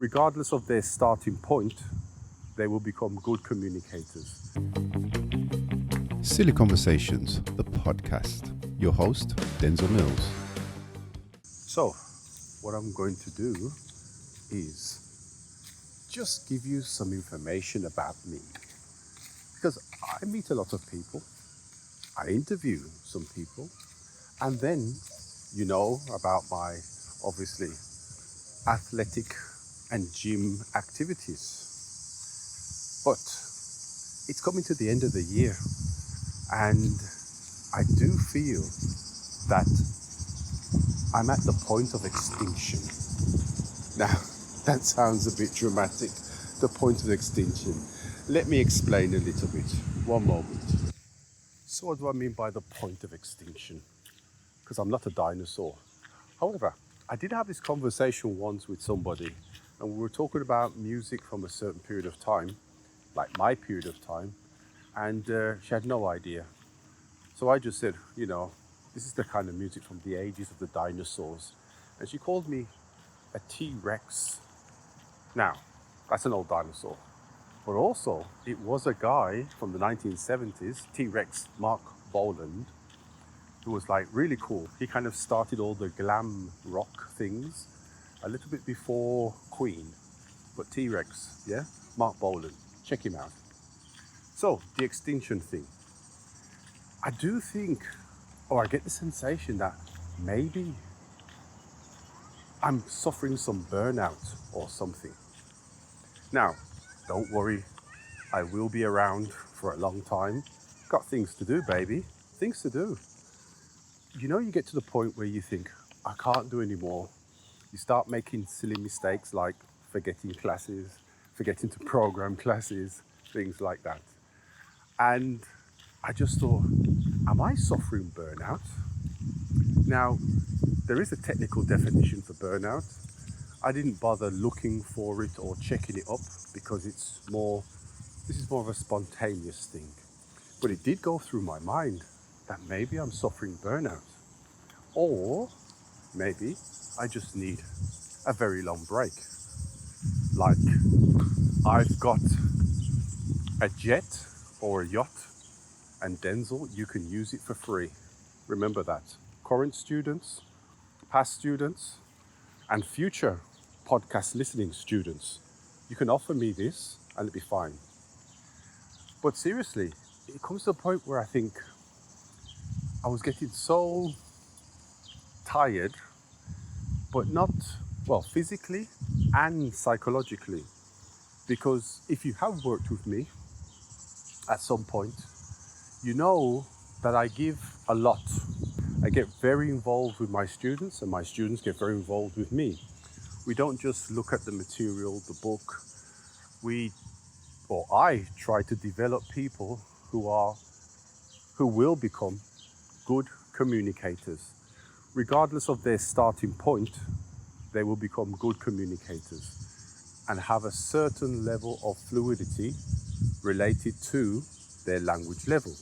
Regardless of their starting point, they will become good communicators. Silly Conversations, the podcast. Your host, Denzle Mills. So, what I'm going to do is just give you some information about me. Because I meet a lot of people, I interview some people, and then you know about my, obviously, athletic and gym activities. But it's coming to the end of the year, and I do feel that I'm at the point of extinction. Now, that sounds a bit dramatic, the point of extinction. Let me explain a little bit. One moment. So what do I mean by the point of extinction? Because I'm not a dinosaur. However, I did have this conversation once with somebody, and we were talking about music from a certain period of time, like my period of time, and she had no idea. So I just said, this is the kind of music from the ages of the dinosaurs. And she called me a T-Rex. Now, that's an old dinosaur. But also, it was a guy from the 1970s, T-Rex Mark Boland, who was like really cool. He kind of started all the glam rock things a little bit before Queen. But T-Rex, yeah? Mark Boland. Check him out. So, the extinction thing. I do think, or I get the sensation that maybe I'm suffering some burnout or something. Now, don't worry, I will be around for a long time. Got things to do, baby. Things to do. You get to the point where you think, I can't do anymore. You start making silly mistakes like forgetting classes, forgetting to program classes, things like that. And I just thought, am I suffering burnout? Now, there is a technical definition for burnout. I didn't bother looking for it or checking it up because this is more of a spontaneous thing. But it did go through my mind that maybe I'm suffering burnout. Or maybe I just need a very long break. Like I've got a jet or a yacht, and Denzle, you can use it for free. Remember that. Current students, past students, and future podcast listening students, you can offer me this and it'll be fine. But seriously, it comes to a point where I think I was getting so tired, but not, physically and psychologically. Because if you have worked with me at some point, you know that I give a lot. I get very involved with my students, and my students get very involved with me. We don't just look at the material, the book. I try to develop people who will become good communicators. Regardless of their starting point, they will become good communicators and have a certain level of fluidity related to their language level.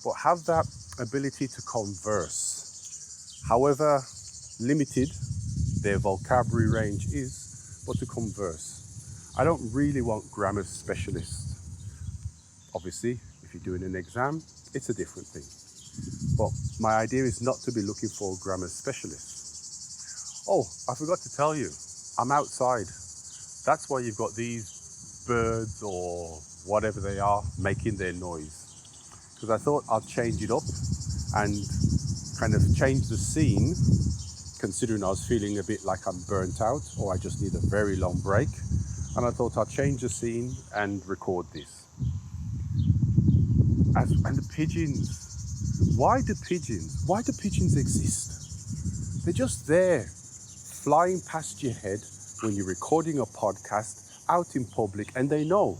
But have that ability to converse, however limited their vocabulary range is, but to converse. I don't really want grammar specialists. Obviously, if you're doing an exam, it's a different thing. But my idea is not to be looking for grammar specialists. Oh, I forgot to tell you, I'm outside. That's why you've got these birds or whatever they are making their noise. Because I thought I'd change it up and kind of change the scene, considering I was feeling a bit like I'm burnt out or I just need a very long break. And I thought I'd change the scene and record this. And the pigeons. Why do pigeons exist? They're just there, flying past your head when you're recording a podcast out in public, and they know.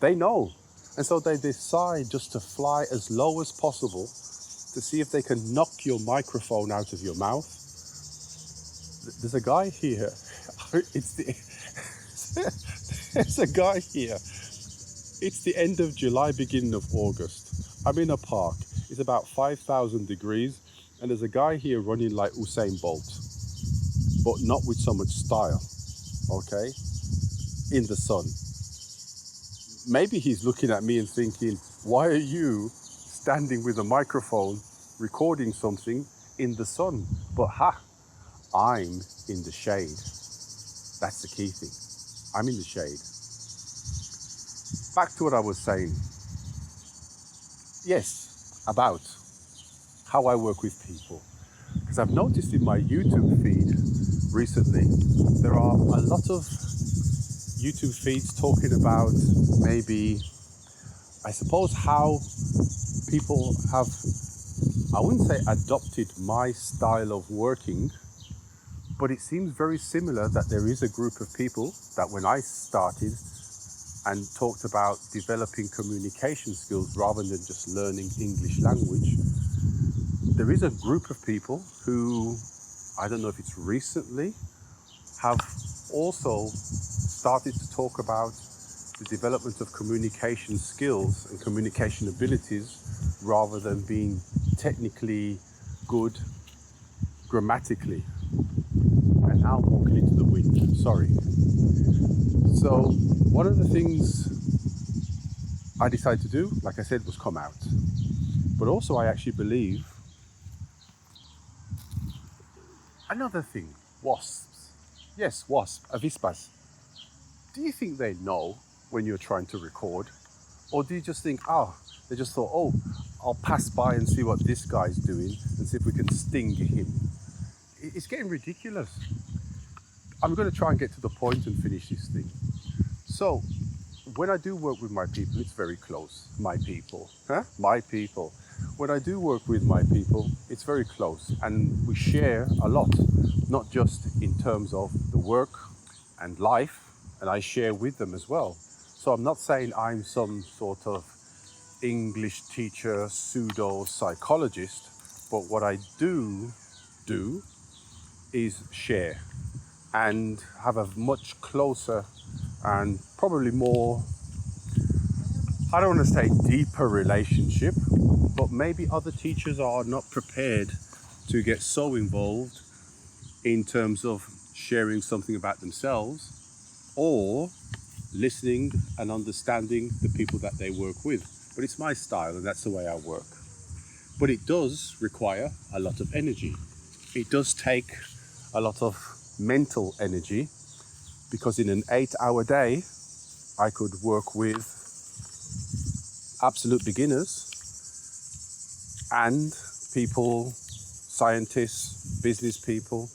And so they decide just to fly as low as possible to see if they can knock your microphone out of your mouth. There's a guy here. There's a guy here. It's the end of July, beginning of August. I'm in a park. It's about 5,000 degrees, and there's a guy here running like Usain Bolt, but not with so much style, okay? in the sun. Maybe he's looking at me and thinking, why are you standing with a microphone recording something in the sun? But I'm in the shade. That's the key thing. I'm in the shade. Back to what I was saying. Yes, about how I work with people. Because I've noticed in my YouTube feed recently, there are a lot of YouTube feeds talking about maybe, I suppose, how people have, I wouldn't say adopted my style of working, but it seems very similar that there is a group of people that when I started and talked about developing communication skills rather than just learning English language, there is a group of people who, I don't know if it's recently, have also started to talk about the development of communication skills and communication abilities rather than being technically good grammatically. And now I'm walking into the wind, sorry. So one of the things I decided to do, like I said, was come out. But also I actually believe another thing, wasps. Yes, wasp, avispas. Do you think they know when you're trying to record? Or do you just think, they just thought, I'll pass by and see what this guy's doing and see if we can sting him. It's getting ridiculous. I'm going to try and get to the point and finish this thing. So, when I do work with my people, it's very close. My people. My people. When I do work with my people, it's very close. And we share a lot, not just in terms of the work and life, and I share with them as well. So I'm not saying I'm some sort of English teacher, pseudo psychologist, but what I do is share and have a much closer and probably more, I don't want to say deeper relationship, but maybe other teachers are not prepared to get so involved in terms of sharing something about themselves or listening and understanding the people that they work with. But it's my style and that's the way I work. But it does require a lot of energy. It does take a lot of mental energy because in an 8-hour day, I could work with absolute beginners and people, scientists, business people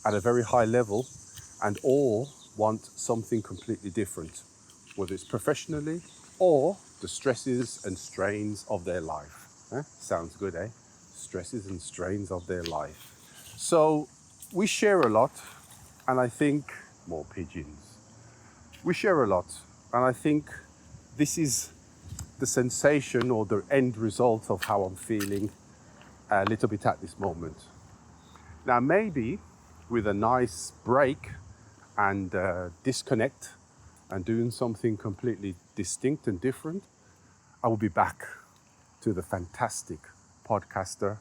at a very high level, and all want something completely different, whether it's professionally or the stresses and strains of their life. Sounds good, eh? Stresses and strains of their life. So we share a lot, and I think more pigeons. We share a lot, and I think this is the sensation or the end result of how I'm feeling a little bit at this moment. Now, maybe with a nice break and disconnect and doing something completely distinct and different, I will be back to the fantastic podcaster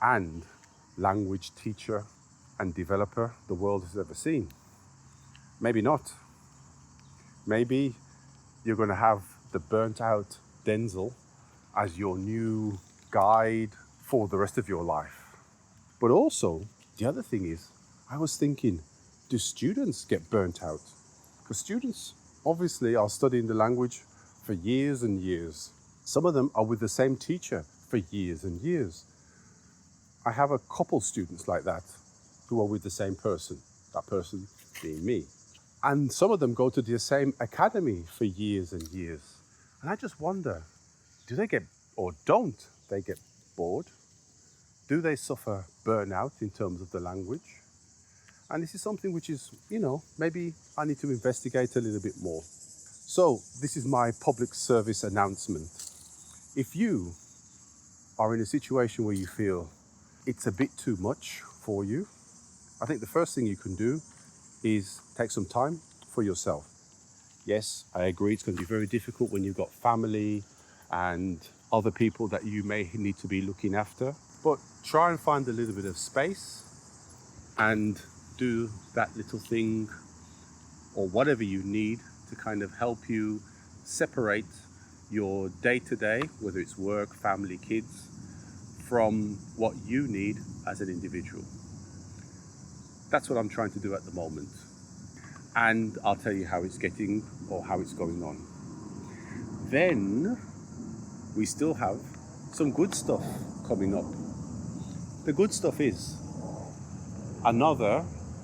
and language teacher and developer the world has ever seen. Maybe not. Maybe you're going to have the burnt out Denzle as your new guide for the rest of your life. But also, the other thing is, I was thinking, do students get burnt out? Because students obviously are studying the language for years and years. Some of them are with the same teacher for years and years. I have a couple students like that who are with the same person, that person being me. And some of them go to the same academy for years and years. And I just wonder, do they get, or don't they get bored? Do they suffer burnout in terms of the language? And this is something which is, maybe I need to investigate a little bit more. So this is my public service announcement. If you are in a situation where you feel it's a bit too much for you, I think the first thing you can do is take some time for yourself. Yes, I agree, it's going to be very difficult when you've got family and other people that you may need to be looking after, but try and find a little bit of space and do that little thing or whatever you need to to kind of help you separate your day-to-day, whether it's work, family, kids, from what you need as an individual. That's what I'm trying to do at the moment. And I'll tell you how it's getting or how it's going on. Then we still have some good stuff coming up. The good stuff is another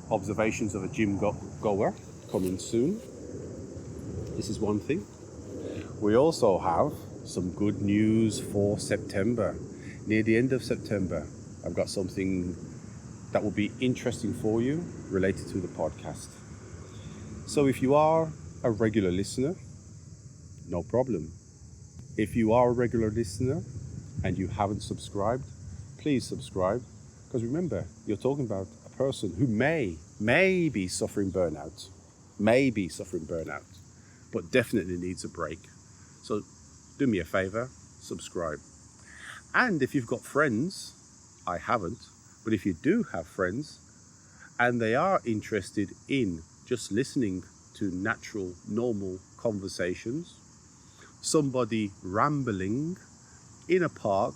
observations of a gym goer coming soon. This is one thing. We also have some good news for September. Near the end of September, I've got something that will be interesting for you related to the podcast. So if you are a regular listener, no problem. If you are a regular listener and you haven't subscribed, please subscribe. Because remember, you're talking about a person who may be suffering burnout, but definitely needs a break. So do me a favor, subscribe. And if you've got friends, I haven't, but if you do have friends and they are interested in just listening to natural, normal conversations, somebody rambling in a park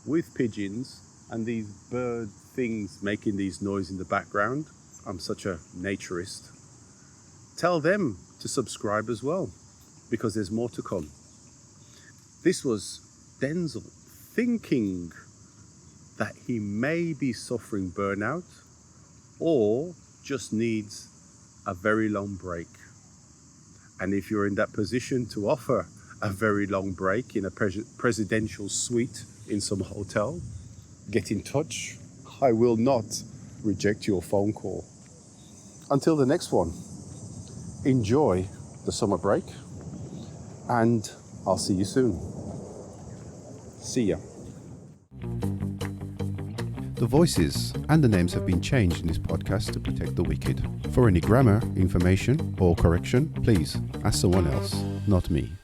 with pigeons and these bird things making these noise in the background, I'm such a naturist, tell them to subscribe as well, because there's more to come. This was Denzle thinking that he may be suffering burnout or just needs a very long break. And if you're in that position to offer a very long break in a presidential suite in some hotel, get in touch. I will not reject your phone call. Until the next one, enjoy the summer break, and I'll see you soon. See ya. The voices and the names have been changed in this podcast to protect the wicked. For any grammar, information, or correction, please ask someone else, not me.